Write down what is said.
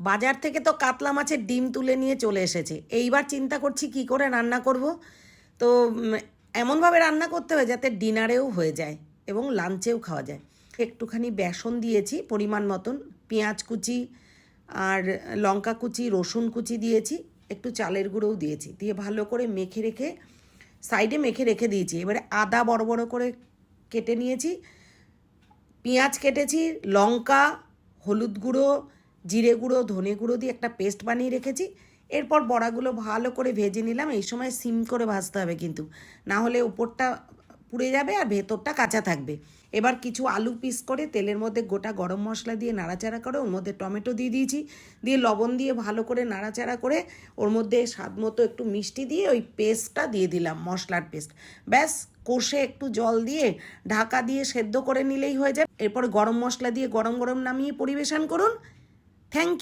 বাজার থেকে তো কাতলা মাছের ডিম তুলে নিয়ে চলে এসেছে। এইবার চিন্তা করছি কি করে রান্না করব। তো এমনভাবে রান্না করতে হয় যাতে ডিনারেও হয়ে যায় এবং লাঞ্চেও খাওয়া যায়। একটুখানি বেসন দিয়েছি পরিমাণ মতন, পেঁয়াজ কুচি আর লঙ্কা কুচি, রসুন কুচি দিয়েছি, একটু চালের গুঁড়োও দিয়েছি, দিয়ে ভালো করে মেখে রেখে সাইডে মেখে রেখে দিয়েছি। এবারে আদা বড় বড় করে কেটে নিয়েছি, পেঁয়াজ কেটেছি, লঙ্কা, হলুদ গুঁড়ো, জিরে গুঁড়ো, ধনে গুঁড়ো দিয়ে একটা পেস্ট বানিয়ে রেখেছি। এরপর বড়াগুলো ভালো করে ভেজে নিলাম। এই সময় সিম করে ভাজতে হবে কিন্তু, না হলে উপরটা পুড়ে যাবে আর ভেতরটা কাঁচা থাকবে। এবার কিছু আলু পিস করে তেলের মধ্যে গোটা গরম মশলা দিয়ে নাড়াচাড়া করে ওর মধ্যে টমেটো দিয়ে দিয়েছি, দিয়ে লবণ দিয়ে ভালো করে নাড়াচাড়া করে ওর মধ্যে স্বাদ মতো একটু মিষ্টি দিয়ে ওই পেস্টটা দিয়ে দিলাম, মশলার পেস্ট। ব্যাস, কষে একটু জল দিয়ে ঢাকা দিয়ে সেদ্ধ করে নিলেই হয়ে যায়। এরপর গরম মশলা দিয়ে গরম গরম নামিয়ে পরিবেশন করুন। Thank you.